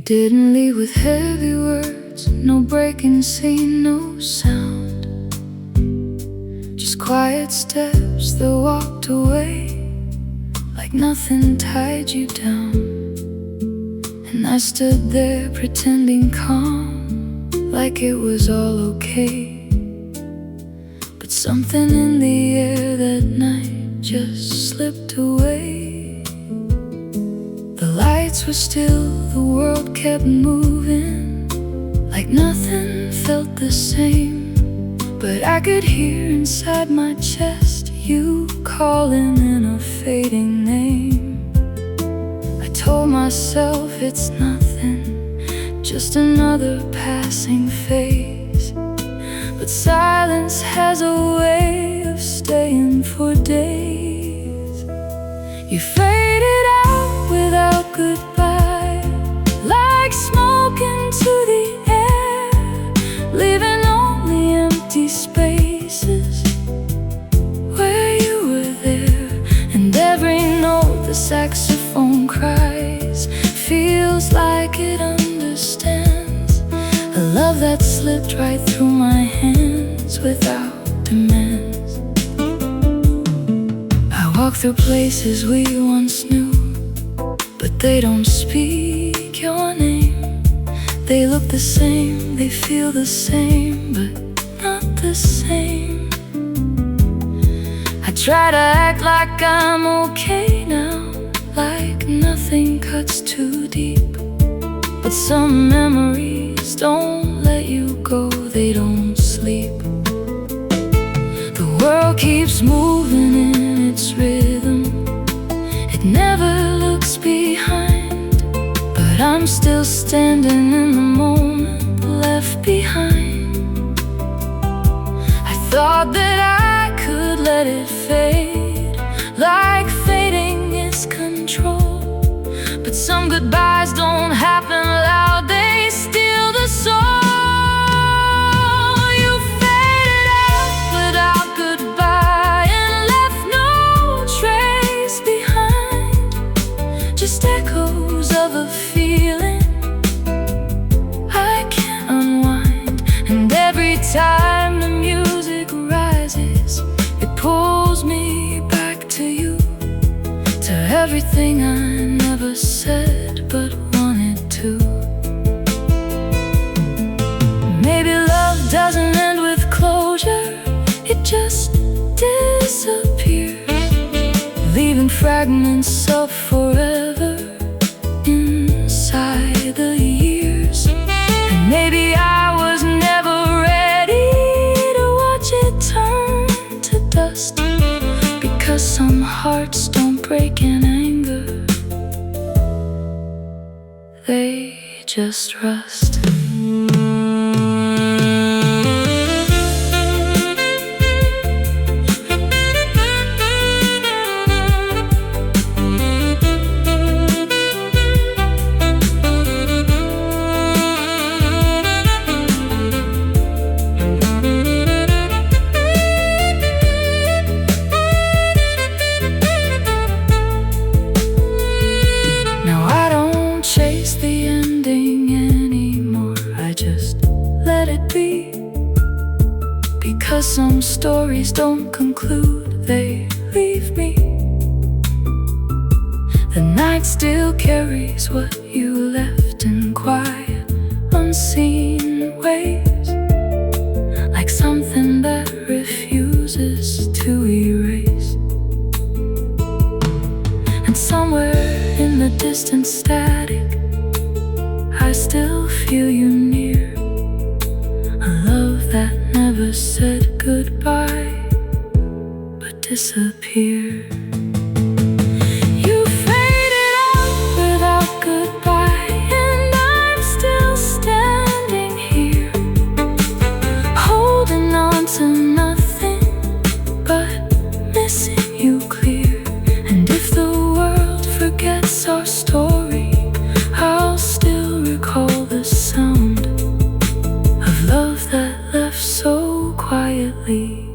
didn't leave with heavy words, no breaking scene, no sound, just quiet steps that walked away like nothing tied you down. And I stood there pretending calm, like it was all okay. But something in the air that night just slipped away. The lights were still, the world kept moving, like nothing felt the same. But I could hear inside my chest you calling in a fading name. I told myself it's nothing, just another passing phase. But silence has a way of staying for days. You faded out without goodbye, like smoke into the air, leaving only empty spaces where you were there. And every note the saxophone cries feels like it understands a love that slipped right through my hands without demands. I walk through places we once knew, but they don't speak your name. They look the same, they feel the same, but not the same. I try to act like I'm okay now, like nothing cuts too deep. But some memories don't let you go, they don't sleep. The world keeps moving in its rhythm, it never looks behind. But I'm still standing in the moment left behind. I thought that I could let it fade, like fading is control. But some goodbyes don't happen loud, they steal the soul. You faded out without goodbye and left no trace behind, just echoes of a feeling I can't unwind. And every time the music rises, it pulls me back to you, to everything I never said but wanted to. Maybe love doesn't end with closure, it just disappears, leaving fragments of forever inside the years. And maybe I was never ready to watch it turn to dust, because some hearts don't break in anger, they just rust. Now I don't chase the ending anymore, I just let it be. Because some stories don't conclude, they leave me. The night still carries what you left in quiet, unseen ways, like something that refuses to erase. And somewhere in the distant static, I still feel you near, a love that never said goodbye but disappeared. You faded out without goodbye, and I'm still standing here, holding on to nothing but missing you clear. And if the world forgets our story, I'll still recall the sound of love that left so quietly,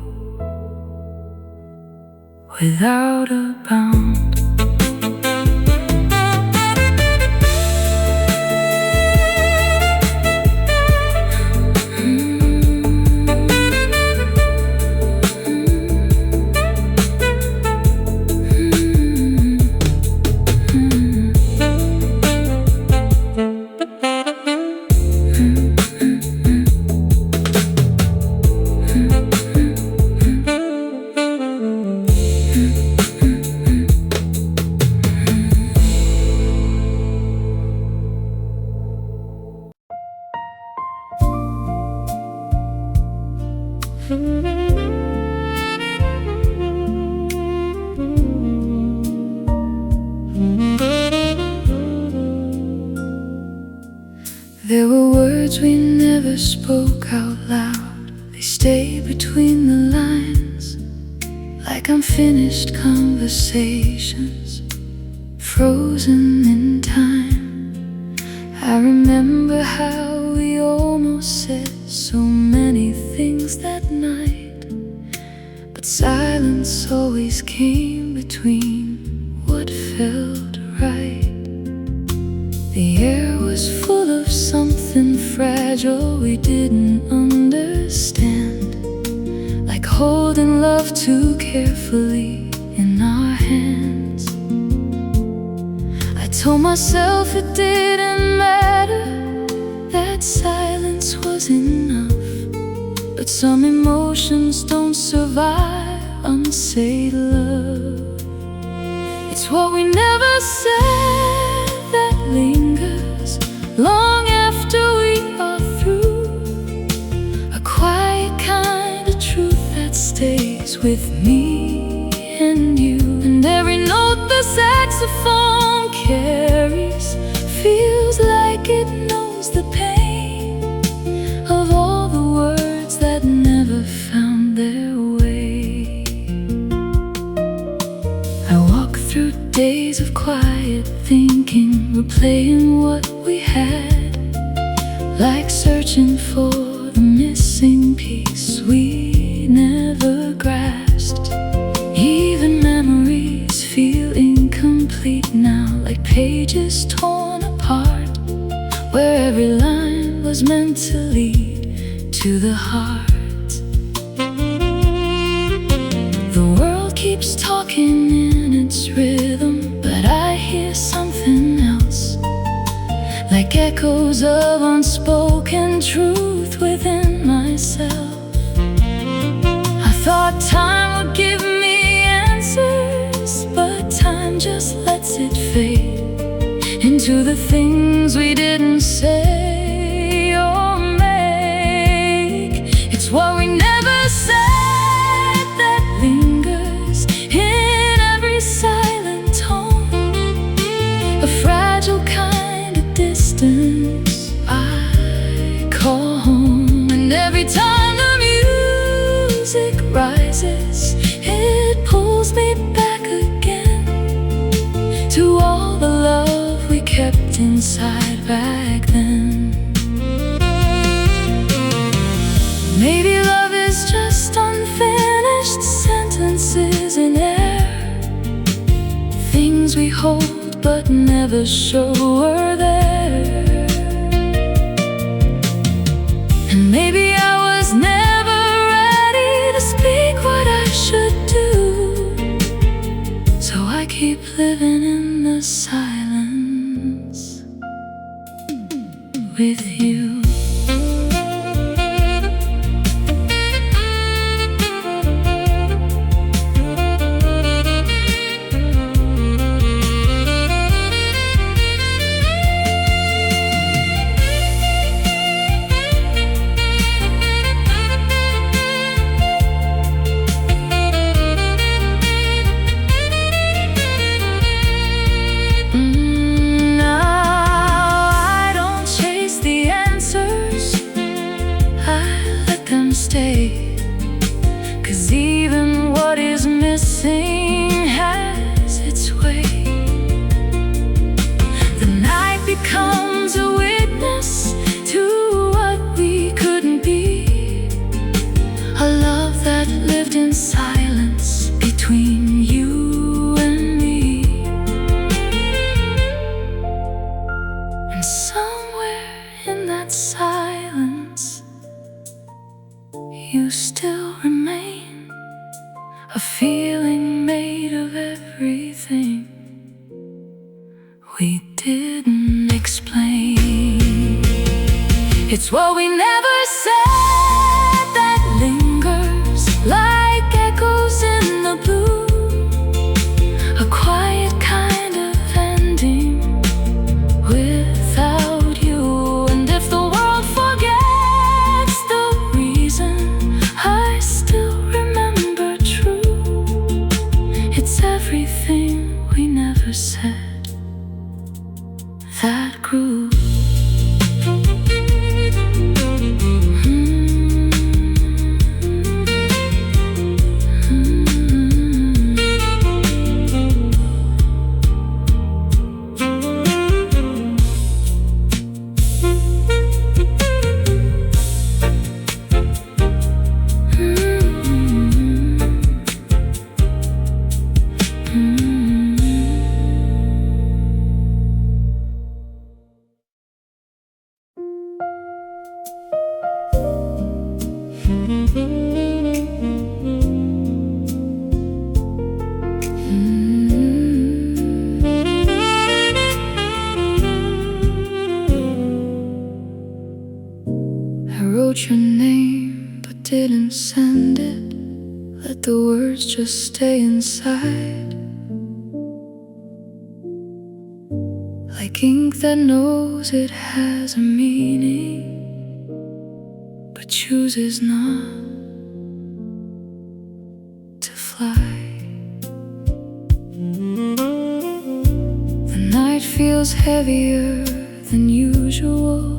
without a bound. There were words we never spoke out loud. They stay between the lines, like unfinished conversations, frozen in time. I remember how we almost said so many things that night, but silence always came between what felt right. The air was full of something fragile we didn't understand, like holding love too carefully in our hands. I told myself it didn't matter, that silence was enough, but some emotions don't survive unsaid love. It's what we never said that lingers long after we are through, a quiet kind of truth that stays with me and you. And every note the saxophone carries feels like it knows the pain of all the words that never found their way. I walk through days of quiet thinking, replaying what we had, like searching for the missing piece we never grasped. Even memories feel incomplete now, like pages torn apart, where every line was meant to lead to the heart. The world keeps talking in its rhythm, but I hear something else, like echoes of unspoken truth within myself. I thought time would give me answers, but time just lets it fade into the things we didn't say or make. It's what we never said that lingers in every silent tone, a fragile kind of distance I call home. And every time the music rises, it pulls me back again to all the love we kept inside back then. Maybe love is just unfinished sentences in air, things we hold but never show we're there. And maybe I was never ready to speak what I should do, so I keep living in the silence with you. Cause even what is missing has its way. The night becomes a witness to what we couldn't be, a love that lived in silence between you and me. And somewhere in that silence you still remain, a feeling made of everything we didn't explain. It's what we never said that lingers like echoes in the blue, a quiet kind of ending without you. And if the world forgets the reason I still remember true, it's everything we never said that grew. words just stay inside, like ink that knows it has a meaning but chooses not to fly. The night feels heavier than usual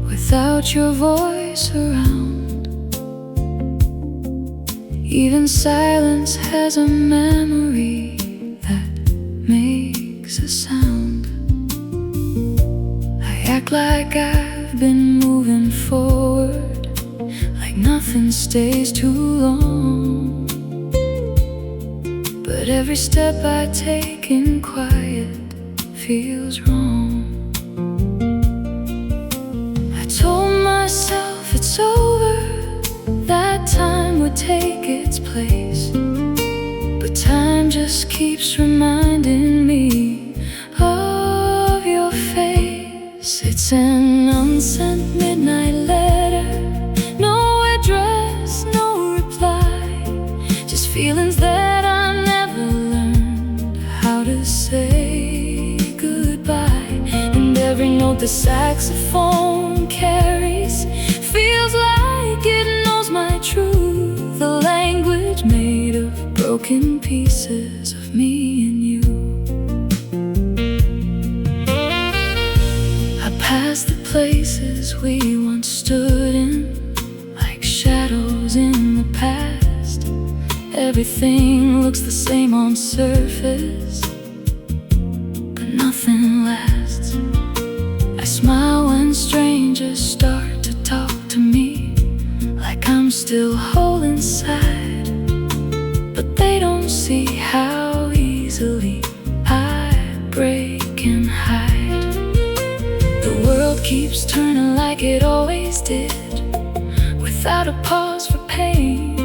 without your voice around. Even silence has a memory that makes a sound. I act like I've been moving forward, like nothing stays too long. But every step I take in quiet feels wrong. I told myself it's over, that time would take its place, but time just keeps reminding me of your face. It's an unsent midnight letter, no address, no reply, just feelings that I never learned how to say goodbye. And every note the saxophone carries feels like it knows my truth, a language made of broken pieces of me and you. I pass the places we once stood in, like shadows in the past. Everything looks the same on surface, but nothing lasts. I smile when strangers start to talk to me, like I'm still whole inside, but they don't see how easily I break and hide. The world keeps turning like it always did, without a pause for pain,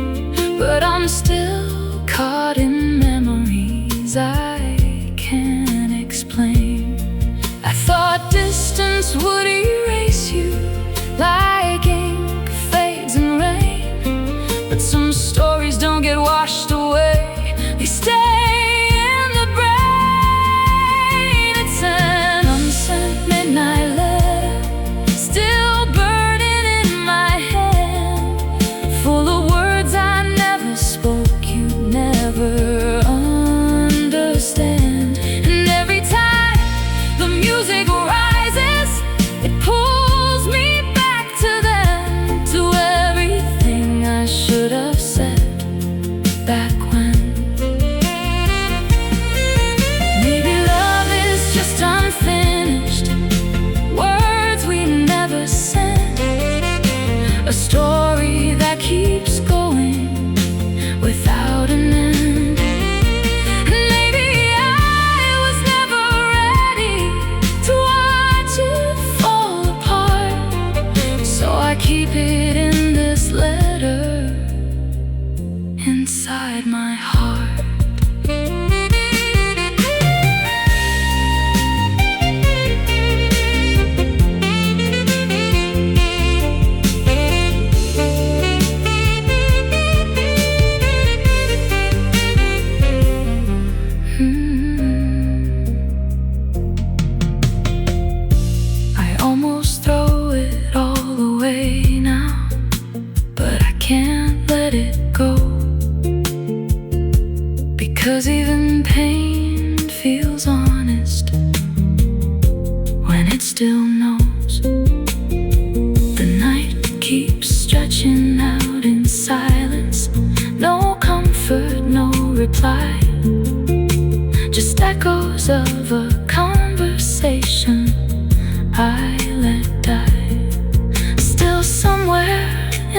but I'm still caught in memories I can't explain. I thought distance would erase you like ink fades in rain, but some stories don't get washed away, they stay in the brain. It's an unsent midnight letter, still burning in my hand, full of words I never spoke, you'd never understand. And every time the music rises, it pulls me back to them, to everything I should have said back when. Maybe love is just unfinished words we never sent, a story that keeps going without an end. Maybe I was never ready to watch it fall apart, so I keep it in this letter inside my heart. I almost throw it all away now, but I can't let it go, because even pain feels honest when it still knows. The night keeps stretching out in silence, no comfort, no reply, just echoes of a conversation I let die. Still somewhere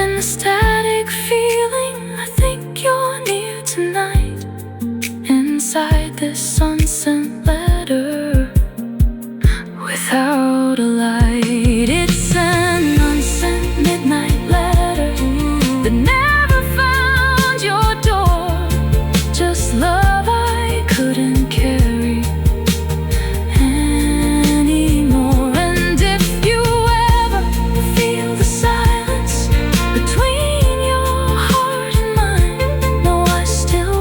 in the static feeling, I think you're near tonight, inside this unsent letter without a light. It's an unsent midnight letter that never found your door, just love I couldn't carry anymore. And if you ever feel the silence between your heart and mine, know I still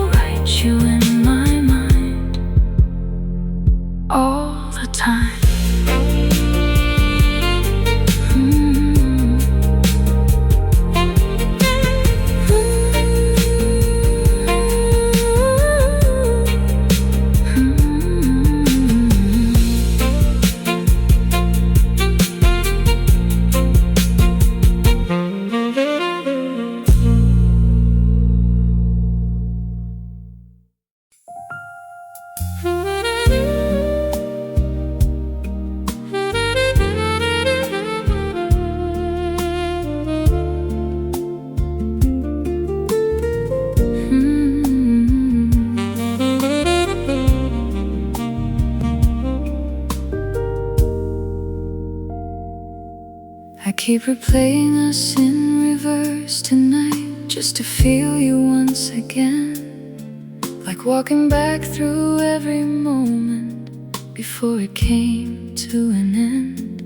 keep replaying us in reverse tonight, just to feel you once again. Like walking back through every moment before it came to an end.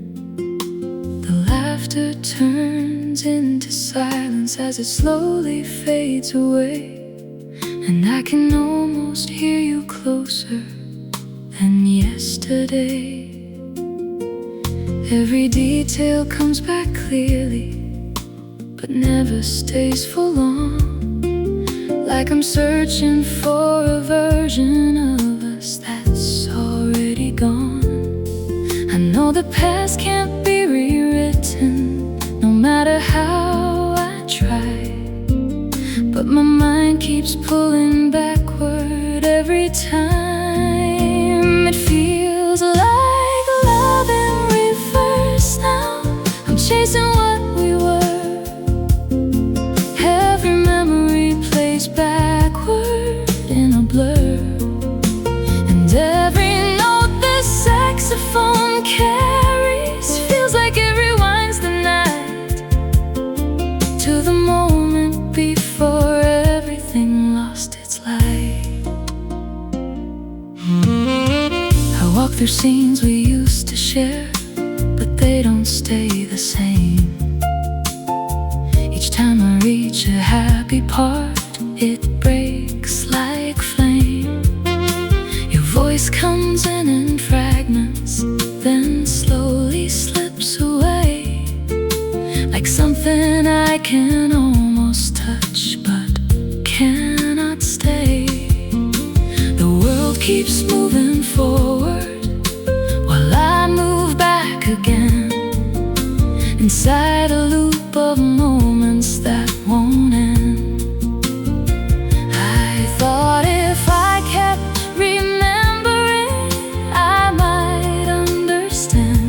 The laughter turns into silence as it slowly fades away, and I can almost hear you closer than yesterday. Every detail comes back clearly, but never stays for long. Like I'm searching for a version of us that's already gone. I know the past can't be rewritten, no matter how I try, but my mind keeps pulling backward every time. It feels like love in reverse now. I'm chasing what we were. Every memory plays backward in a blur, and every note the saxophone carries feels like it rewinds the night to the moment before everything lost its light. I walk through scenes we used to share, but they don't stay the same. Each time I reach a happy part, it breaks like flame. Your voice comes in fragments, then slowly slips away, like something I can almost touch but cannot stay. The world keeps moving forward while I move back again, inside a loop of moments that won't end. I thought if I kept remembering, I might understand,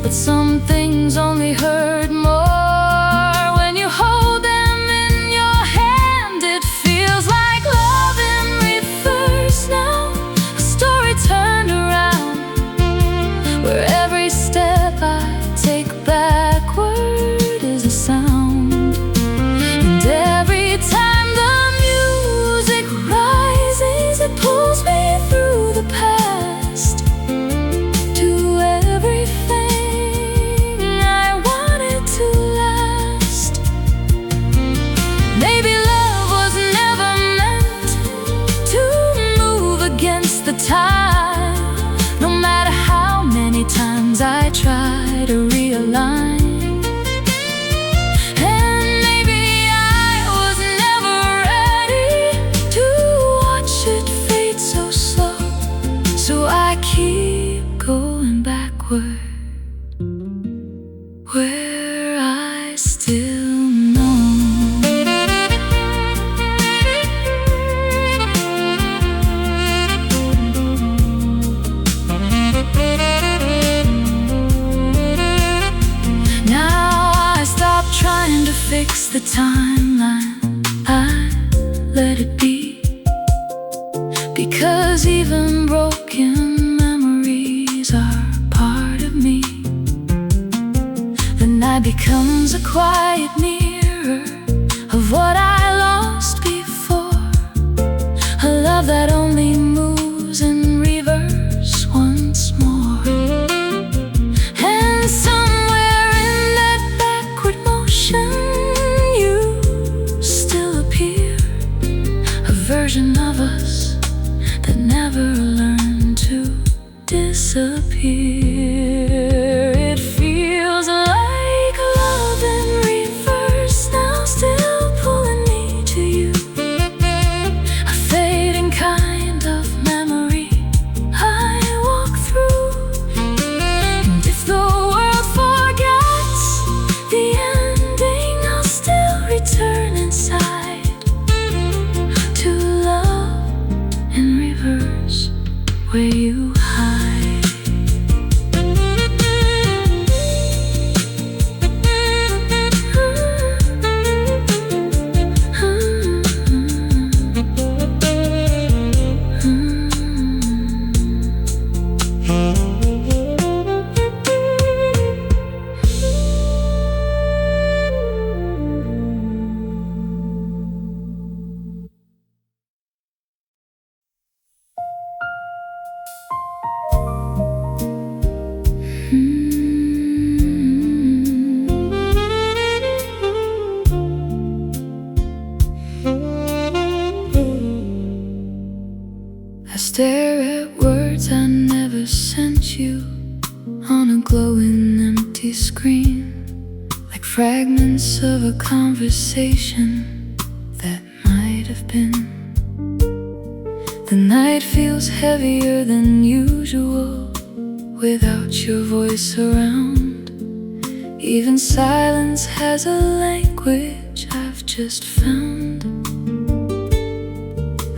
but some things only hurt more when you hold them in your hand. It feels like love in reverse now, a story turned around, where every step I take backward is a sound. And every time the music rises, it pulls me through the past to everything I wanted to last. Maybe love was never meant to move against the tide, no matter how many times I try to realign. And maybe I was never ready to watch it fade so slow, so I keep going backward, where I still know. Now I stop trying to fix the timeline, I let it be, because even broken memories are part of me. The night becomes a quiet mirror of what I lost before, a love that only moves in reverse once more. And somewhere in that backward motion, you still appear, a version of us that never learned to disappear. It feels like love in reverse now, still pulling me to you, a fading kind of memory I walk through. And if the world forgets the ending, I'll still return inside to love in reverse, where you hide. stare at words I never sent you on a glowing empty screen, like fragments of a conversation that might have been. The night feels heavier than usual without your voice around. Even silence has a language I've just found.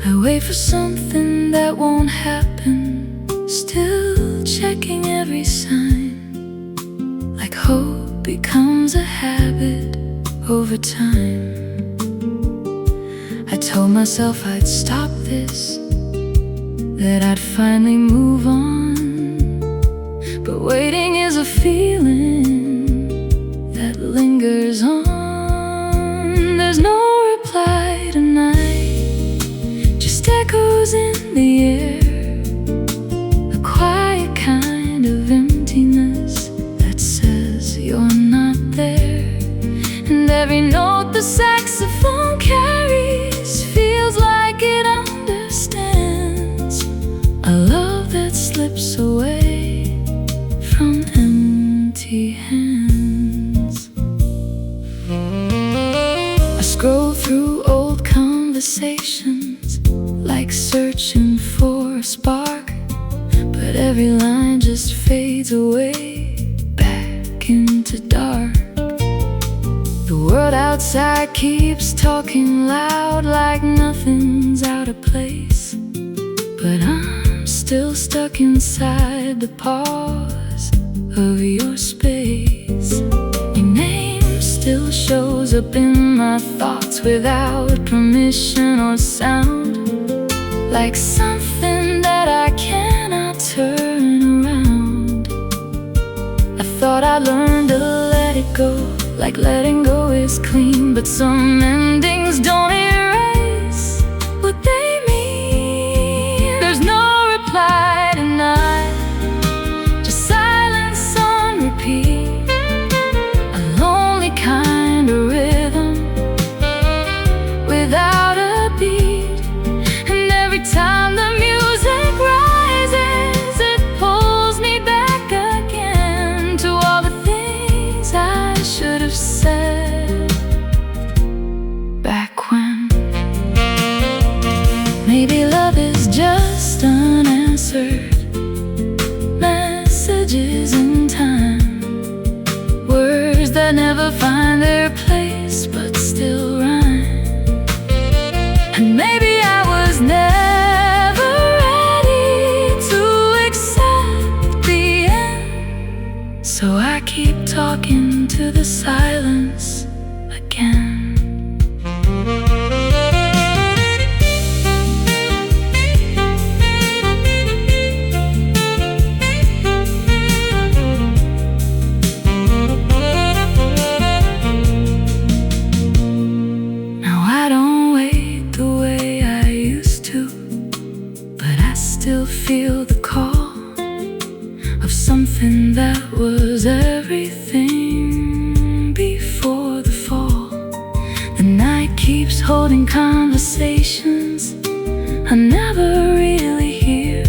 I wait for something that won't happen, still checking every sign, like hope becomes a habit over time. I told myself I'd stop this, that I'd finally move on, but waiting is a feeling that lingers on. There's no reply tonight, just echoes in the air, a quiet kind of emptiness that says you're not there. And every note the saxophone carries feels like it understands a love that slips away from empty hands. I scroll through old conversations, like searching for a spark, but every line just fades away back into dark. The world outside keeps talking loud, like nothing's out of place, but I'm still stuck inside the pause of your space. Your name still shows up in my thoughts without permission or sound, like something that I cannot turn around. I thought I learned to let it go, like letting go is clean, but some endings don't erase what they mean. There's no reply tonight, just silence on repeat, a lonely kind of rhythm without a beat. And every time the music rises, it pulls me back again to all the things I should have said back when. Maybe love is just unanswered messages in time, words that never find their place but still rhyme. And maybe I was never ready to accept the end, so I keep talking to the silence again. Now I don't wait the way I used to, but I still feel the call of something that was everything before the fall. The night keeps holding conversations I never really hear,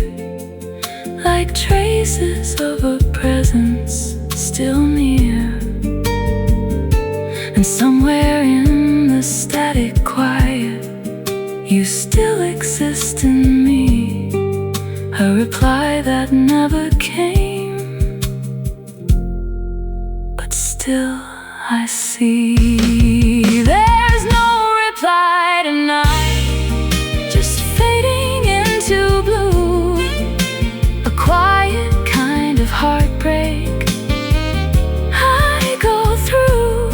like traces of a presence still near. And somewhere in the static quiet, you still exist in me, a reply that never came, but still I see. There's no reply tonight, just fading into blue, a quiet kind of heartbreak I go through.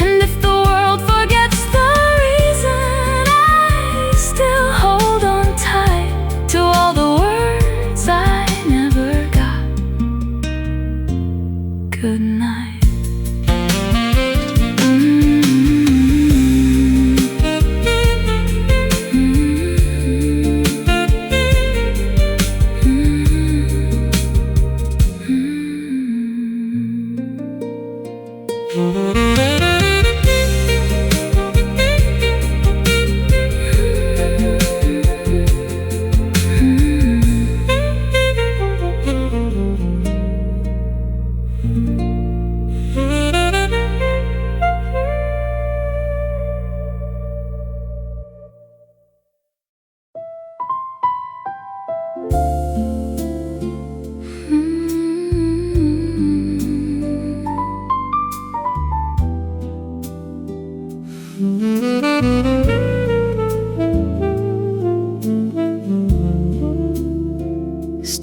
And if the world forgets the reason, I still hold on tight to all the words I never got. Good night.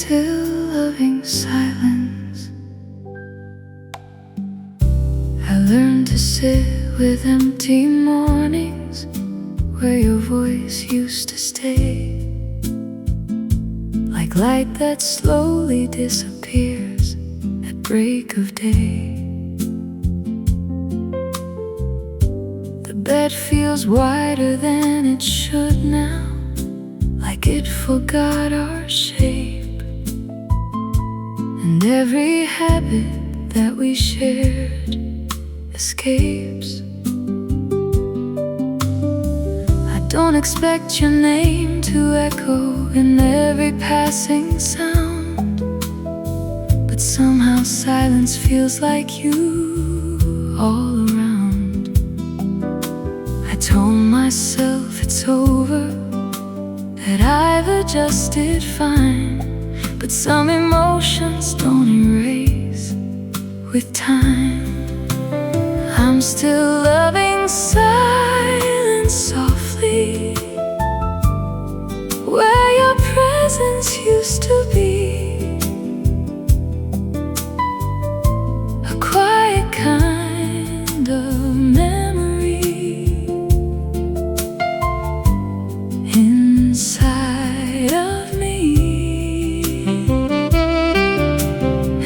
still loving silence. I learned to sit with empty mornings where your voice used to stay, like light that slowly disappears at break of day. The bed feels wider than it should now, like it forgot our shape, and every habit that we shared escapes. I don't expect your name to echo in every passing sound, but somehow silence feels like you all around. I told myself it's over, that I've adjusted fine, but some emotions don't erase with time. I'm still loving silence softly, where your presence used to be, a quiet kind of memory inside of me.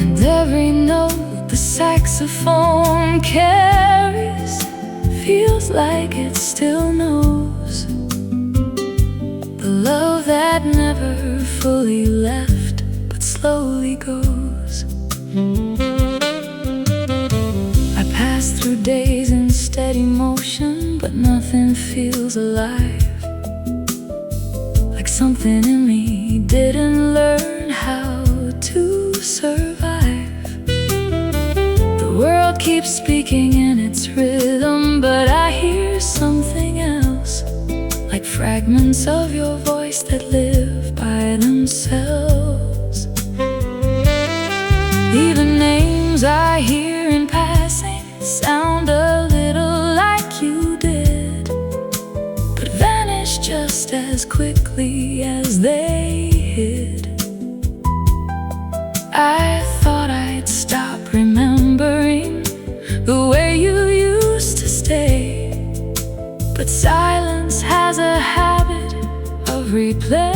And every note the saxophone carries feels like it still knows the love that never fully left but slowly goes. I pass through days in steady motion, but nothing feels alive, like something in me didn't learn how to survive. The world keeps speaking in its rhythm, but I hear something else, like fragments of your voice that live by themselves. Even names I hear in passing sound a little like you did, but vanish just as quickly as they hid. I thought I'd stop remembering the way you used to stay, but silence has a habit of replay.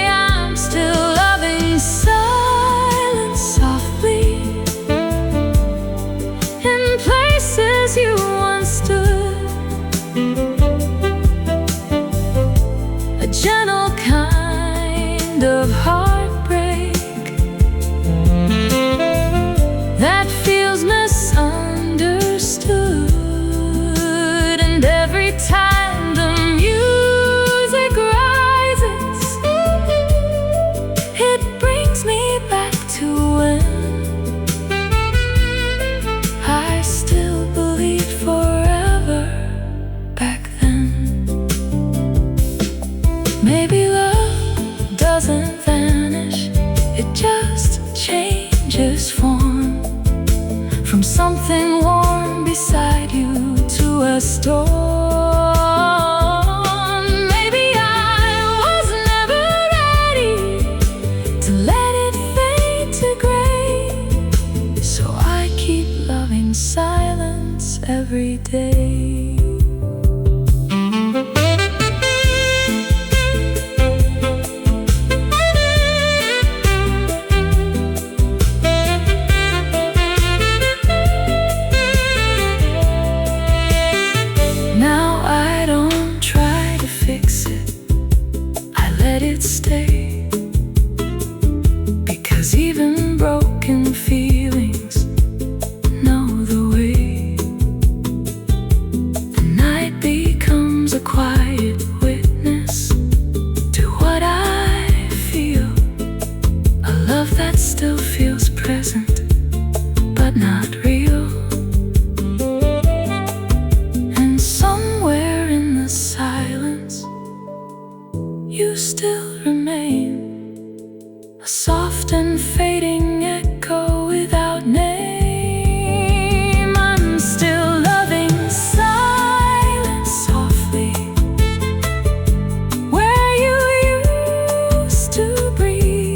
I'm still loving silence softly, in places you once stood, a gentle kind of heartbreak that feels misunderstood. And every time the music rises, it brings me back to when I still believed forever back then. Maybe love doesn't vanish, it just changes form, from something warm beside you to a storm. Maybe I was never ready to let it fade to gray, so I keep loving silence every day. Now I don't try to fix it, I let it stay, because even broken feelings know the way. The night becomes a quiet witness to what I feel, a love that still feels present but not real. Somewhere in the silence, you still remain, a soft and fading echo without name. I'm still loving silence softly, where you used to breathe,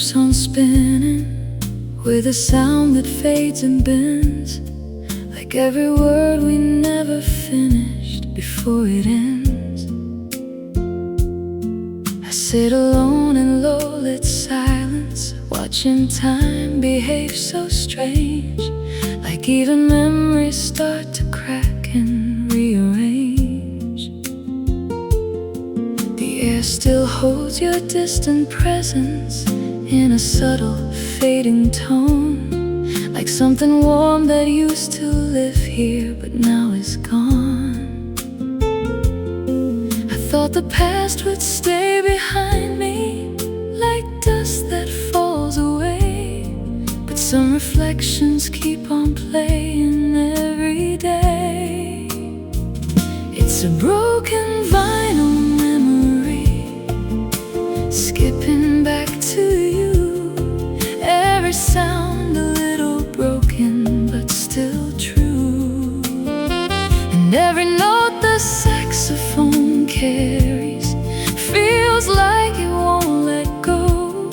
keeps on spinning with a sound that fades and bends, like every word we never finished before it ends. I sit alone in low-lit silence, watching time behave so strange, like even memories start to crack and rearrange. The air still holds your distant presence in a subtle, fading tone, like something warm that used to live here but now is gone. I thought the past would stay behind me, like dust that falls away, but some reflections keep on playing every day. It's a broken vinyl memory, skipping back to you. Every sound a little broken but still true, and every note the saxophone carries feels like it won't let go,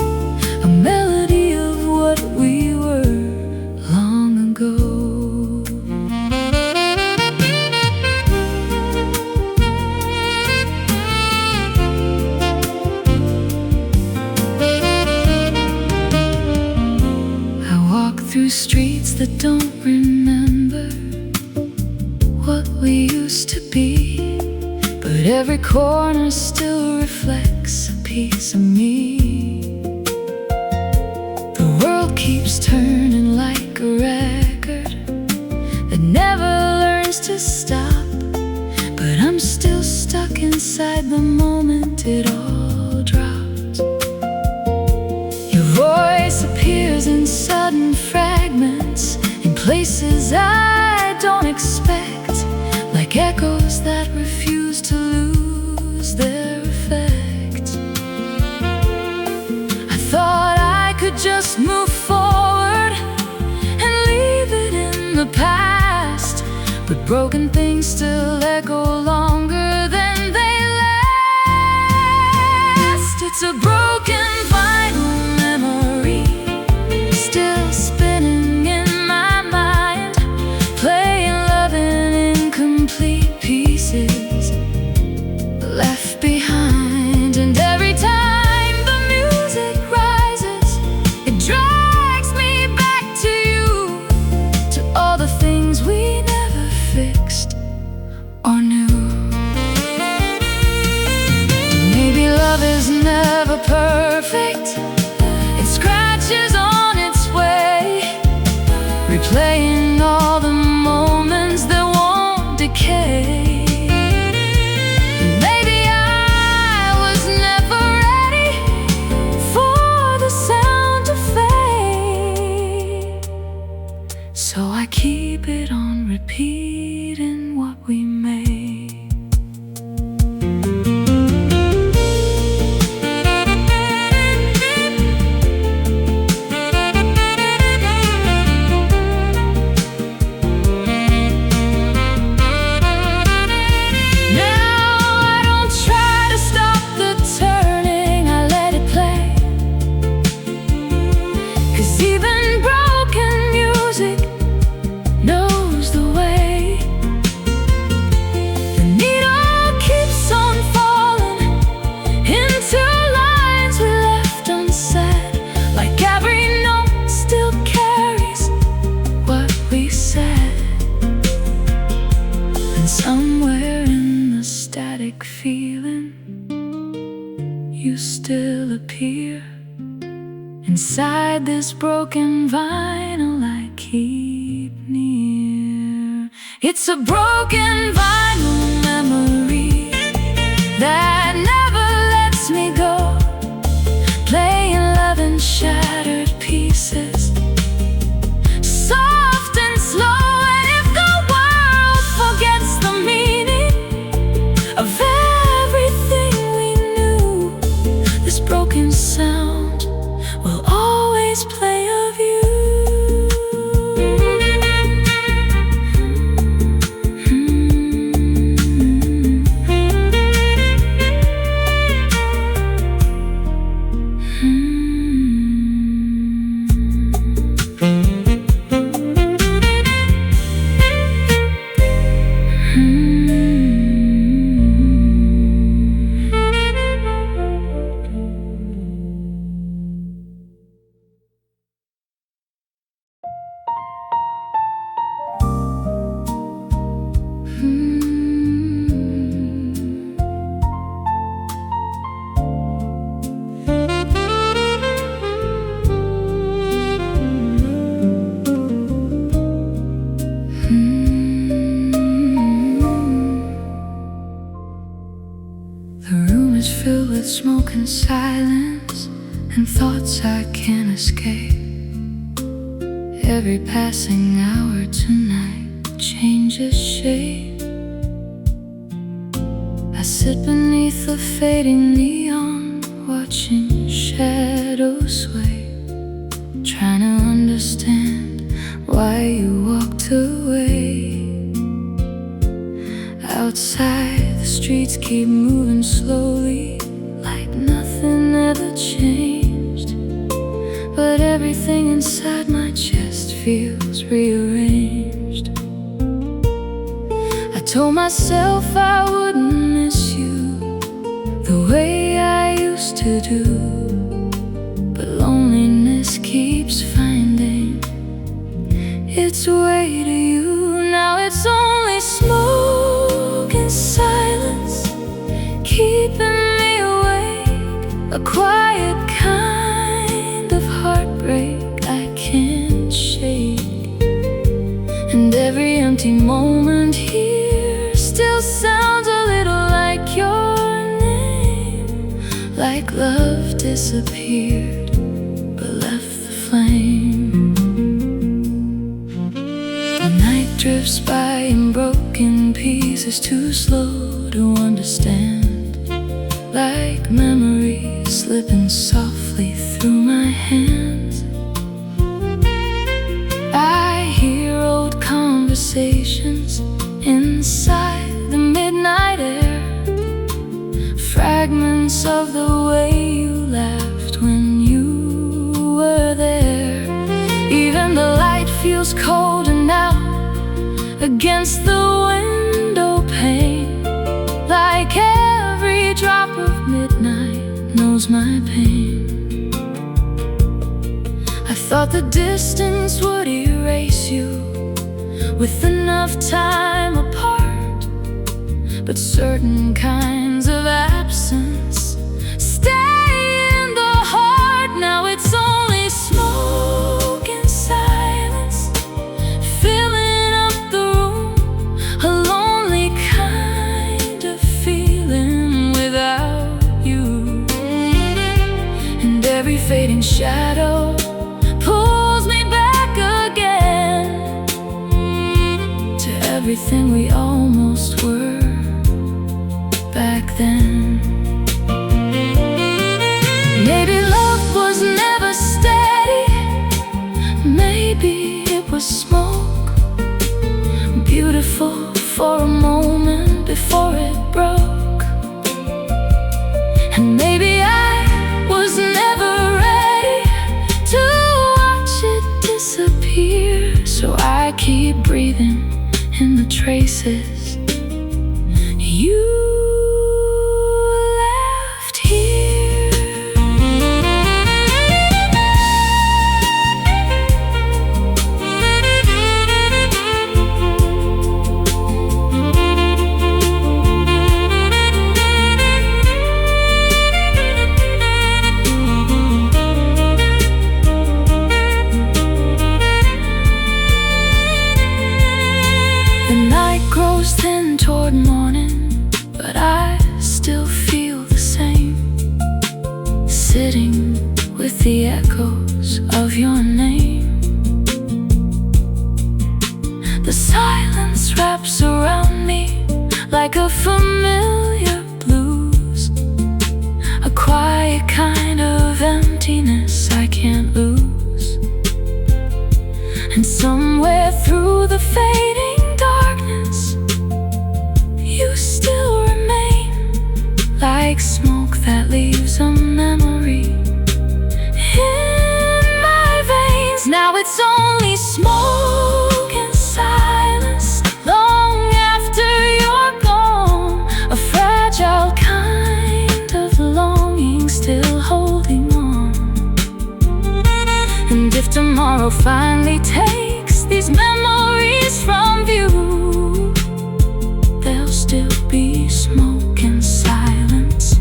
a melody of what we were long ago. Through streets that don't remember what we used to be, but every corner still reflects a piece of me. The world keeps turning like a record that never learns to stop, but I'm still stuck inside the moment it all dropped. Your voice appears in sudden fragments, in places I don't expect, like echoes that refuse to lose their effect. I thought I could just move forward and leave it in the past, but broken things still echo longer than they last. It's a broken vinyl memory, still spinning in my mind, playing love in incomplete pieces left behind. And every time the music rises, it drags me back to you, to all the things we never fixed or knew. Maybe love is never perfect, it scratches on its way, replaying all the moments that won't decay. Maybe I was never ready for the sound to fade, so I keep it on repeat in what we made. Somewhere in the static feeling, you still appear inside this broken vinyl I keep near. It's a broken vinyl memory that never lets me go, playing love in shattered pieces, soft and slow. And if the world forgets the meaning of everything we knew, this broken sound will always play of you. escape. Every passing hour tonight changes shape. I sit beneath the fading neon, watching shadows sway, trying to understand why you walked away. Outside, the streets keep moving slowly, like nothing ever changed. But everything inside my chest feels rearranged. I told myself I wouldn't miss you the way I used to do, but loneliness keeps finding its way to you. Now it's only smoke and silence keeping me awake, a quiet kind of heartbreak I can't shake. And every empty moment here still sounds a little like your name, like love disappeared but left the flame. The night drifts by in broken pieces, too slow to understand, like memories slipping softly through my hands. I hear old conversations inside the midnight air, fragments of the way you laughed when you were there. Even the light feels colder now against the window pane, like every drop of midnight knows my pain. I thought the distance would erase you with enough time apart, but certain kinds of absence stay in the heart. Now it's only smoke and silence filling up the room, a lonely kind of feeling without you. And every fading shadow pulls me back again to everything we almost were back then. Maybe love was never steady, maybe it was smoke, beautiful for a moment before it broke. And maybe I was never ready to watch it disappear, so I keep breathing in the traces you left here. The night grows thin toward morning, but I still feel the same, sitting with the echoes of your name. The silence wraps around me like a familiar blues, a quiet kind of emptiness I can't lose. And somewhere through the fading darkness, you still remain, like smoke that leaves a memory in my veins. Now it's only smoke and silence long after you're gone, a fragile kind of longing still holding on. And if tomorrow finally takes these memories from view, there'll still be smoke and silence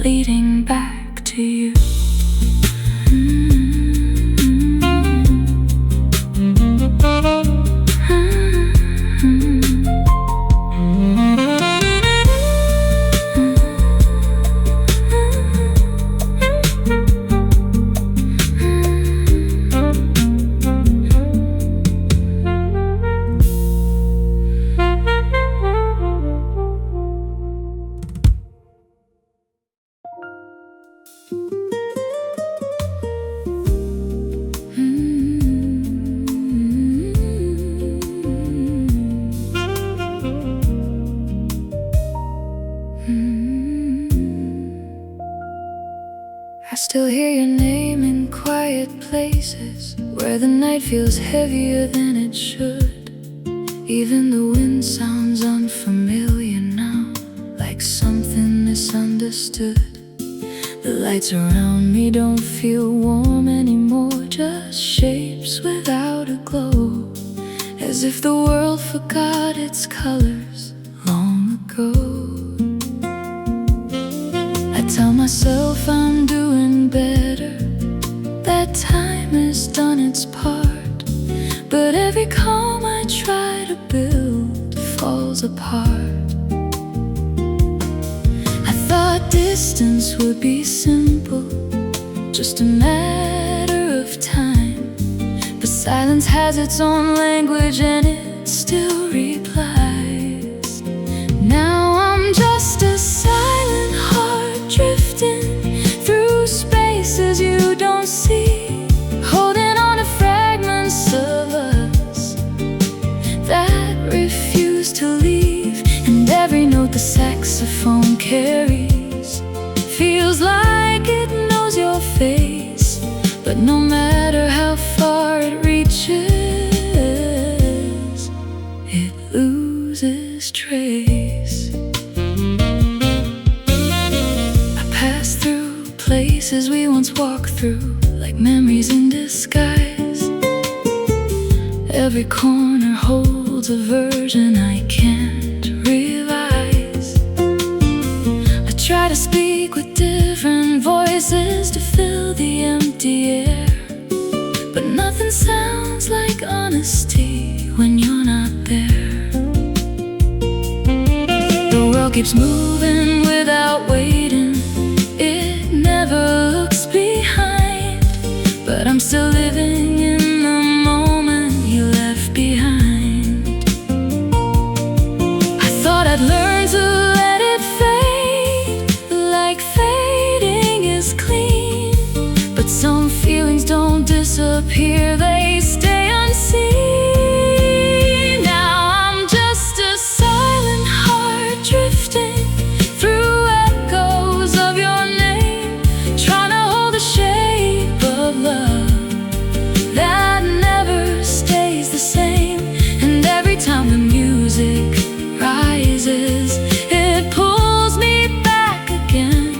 leading back to you. Still hear your name in quiet places where the night feels heavier than it should. Even the wind sounds unfamiliar now, like something misunderstood. The lights around me don't feel warm anymore, just shapes without a glow, as if the world forgot its colors long ago. I tell myself I'm doing better, that time has done its part, but every calm I try to build falls apart. I thought distance would be simple, just a matter of time, but silence has its own language and it still replies. Now I'm just a silent heart drifting through spaces you don't see, holding on to fragments of us that refuse to leave. And every note the saxophone carries feels like it knows your face, but no matter how far it reaches, it loses trace. I pass through places we once walked through, like memories in disguise. Every corner holds a version I can't revise. I try to speak with different voices to fill the empty air, but nothing sounds like honesty when you're not there. The world keeps moving without waiting, it never looks behind, but I'm still living in the moment you left behind. I thought I'd learn to let it fade, like fading is clean, but some feelings don't disappear, they stay unseen. Now I'm just a silent heart drifting through echoes of your name, trying to hold the shape of love that never stays the same. And every time the music rises, it pulls me back again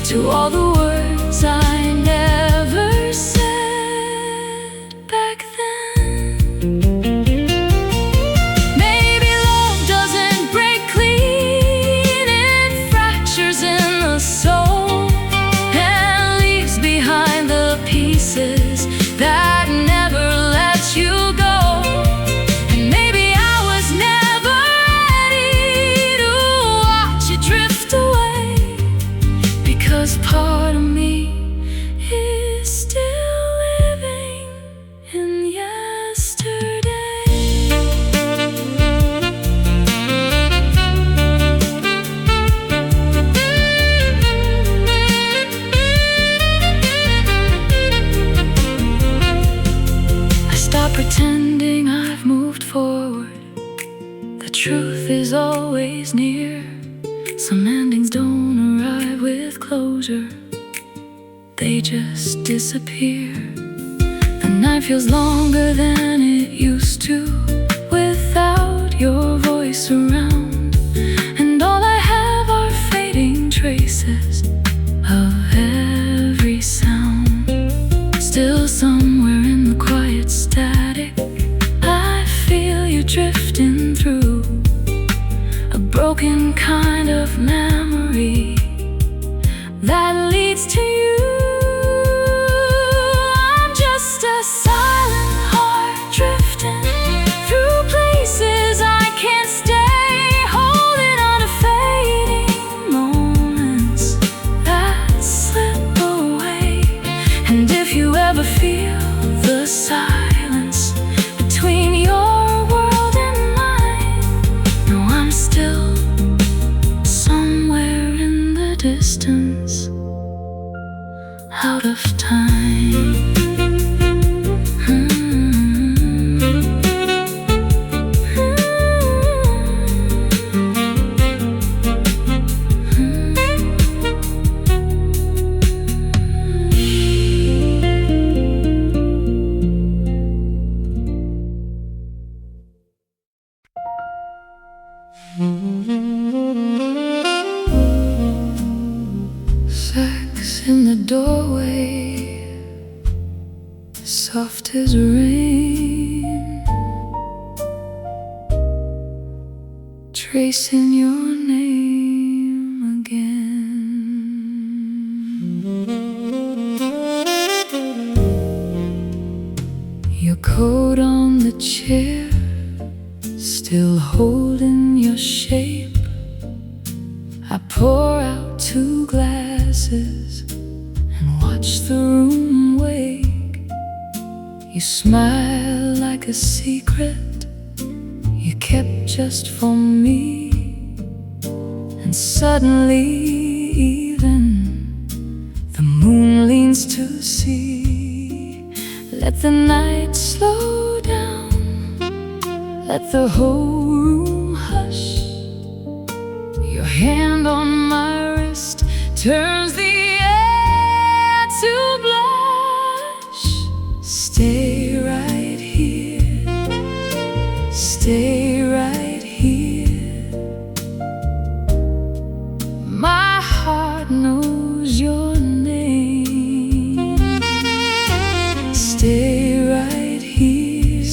to all the words I never said back then. Maybe love doesn't break clean, it fractures in the soul and leaves behind the pieces that never let you go. And maybe I was never ready to watch it drift away, because part of me is still living in yesterday. I stop pretending I've moved forward, the truth is always near. Some endings don't arrive with closure, they just disappear. The night feels longer than it used to without your voice around, and all I have are fading traces of every sound. Still somewhere in the quiet static, I feel you drifting through a broken kind of memory that leads to you. I'm just a silent heart drifting through places I can't stay, holding on to fading moments that slip away. And if you ever feel the silence between your world and mine, no, I'm still somewhere in the distance, out of time. soft as rain, tracing your name again. Your coat on the chair, still holding your shape. I pour out 2 glasses and watch the room wake. You smile like a secret you kept just for me, and suddenly even the moon leans to see. Let the night slow down, let the whole room hush. Your hand on my wrist turns the air to blush. Stay right here, stay right here. My heart knows your name. Stay right here,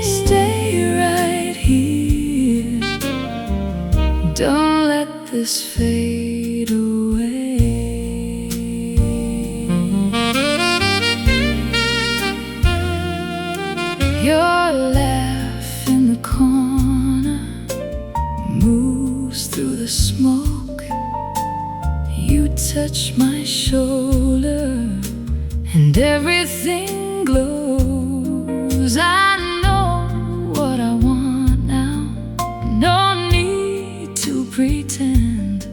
stay right here. Don't let this fade away. Your laugh in the corner moves through the smoke. You touch my shoulder and everything glows. I know what I want now, no need to pretend.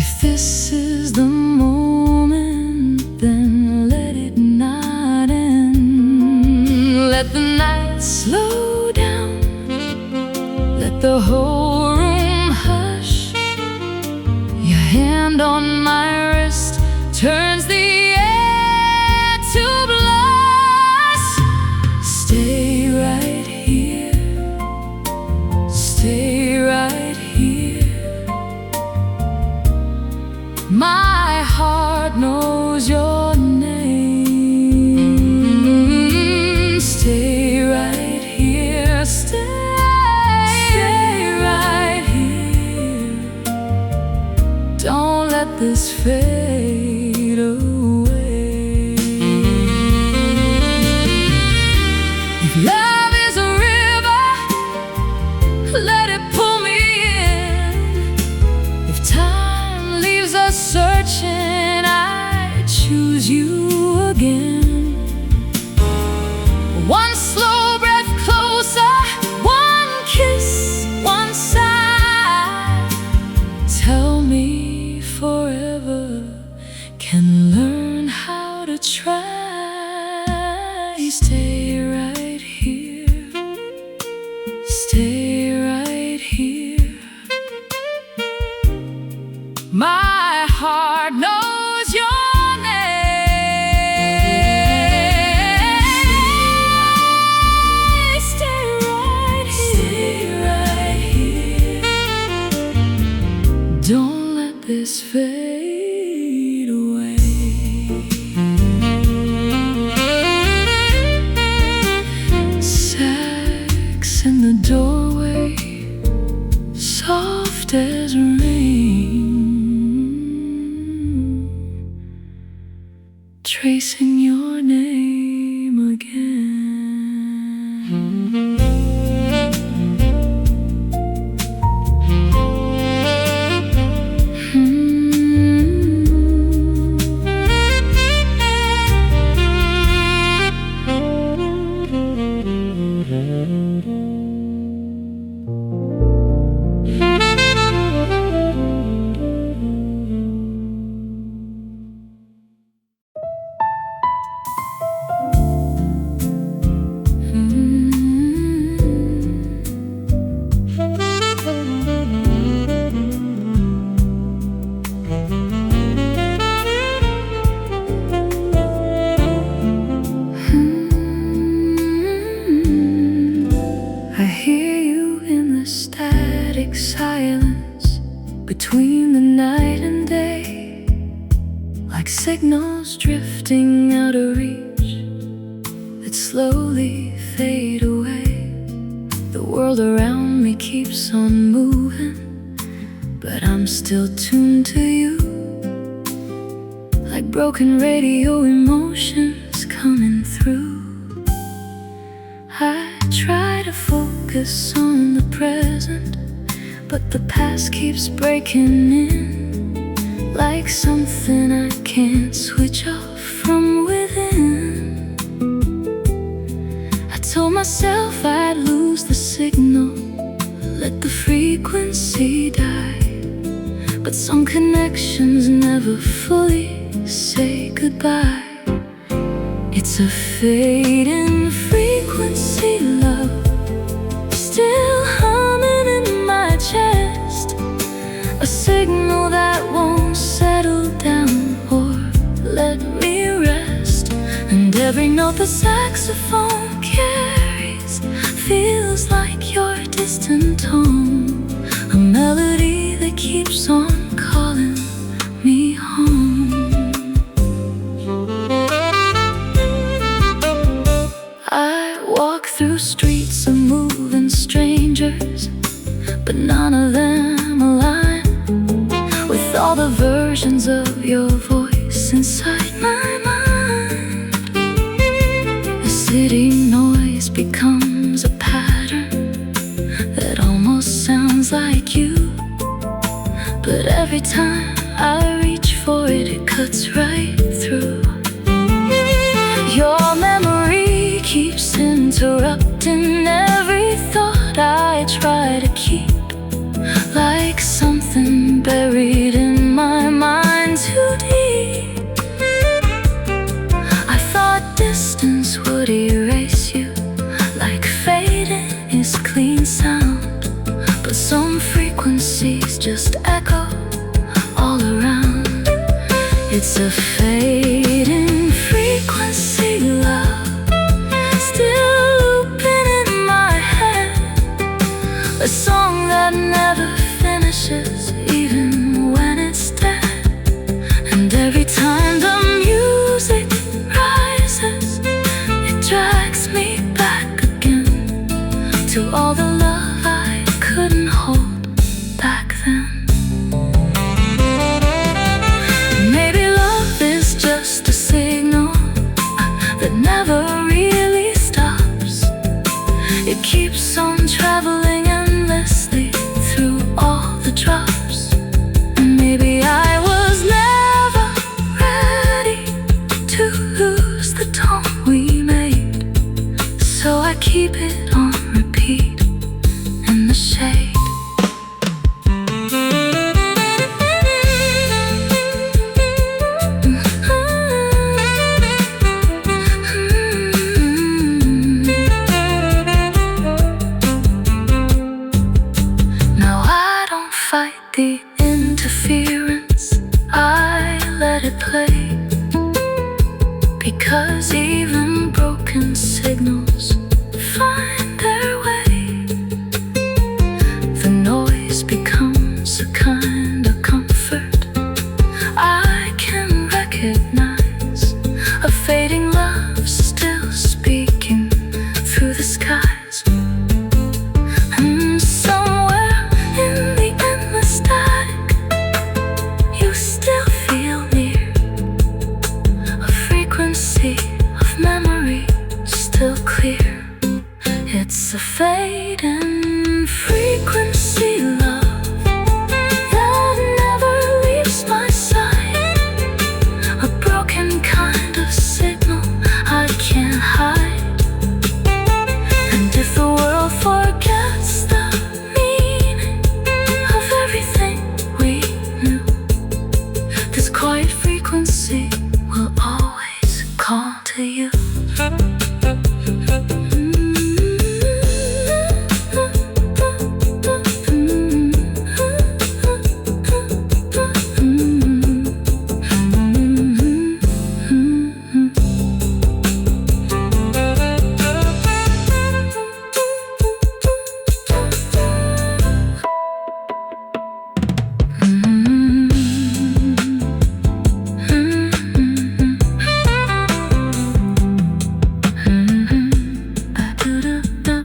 If this is the moment, then let it not end. Let the night slow down, let the whole room hush. Your hand on my wrist turns the air to blush. Stay right here, stay right here. My heart knows your name. Stay right here, stay right here. Don't let this fade away. If love is a river, let it pull me in. If time leaves us searching, I choose you again. One slow breath closer, one kiss, one sigh. Tell me forever can learn how to try. Stay right here, stay right here. My heart knows your name. Stay right here, don't let this fade away. Sax in the doorway, soft as rain, tracing your name again. slowly fade away. The world around me keeps on moving, but I'm still tuned to you. Like broken radio, emotions coming through. I try to focus on the present, but the past keeps breaking in, like something I can't switch off from within. I told myself I'd lose the signal, let the frequency die, but some connections never fully say goodbye. It's a fading frequency, love, still humming in my chest, a signal that won't settle down or let me rest. And every note the saxophone carries feels like your distant tone, a melody that keeps on calling me home. I walk through streets of moving strangers, but none of them align with all the versions of your voice inside my mind. The city noise becomes a pattern that almost sounds like you, but every time I reach for it, it cuts right through. Your memory keeps interrupting every thought I try to keep, like something buried in my mind too deep. I thought distance would erase you, like fading is clean sound, but some frequencies just echo all around. It's a fading frequency, love, still looping in my head, a song that never finishes even when it's dead. And every time the music rises, it drags me back again to all the love I couldn't hold back then. Maybe love is just a signal that never really stops. It keeps on traveling endlessly through all the drops. Maybe I was never ready to lose the tone we made, so I keep it on repeat in the shade. Fight the interference, I let it play, because even broken signals find their way. The noise becomes a kind of comfort I can recognize, a fading love still speaking through the skies. Of memory still clear. It's a fading frequency, love, that never leaves my side, a broken kind of signal I can't hide. And if the world forgets the meaning of everything we knew, this quiet frequency will always call to you.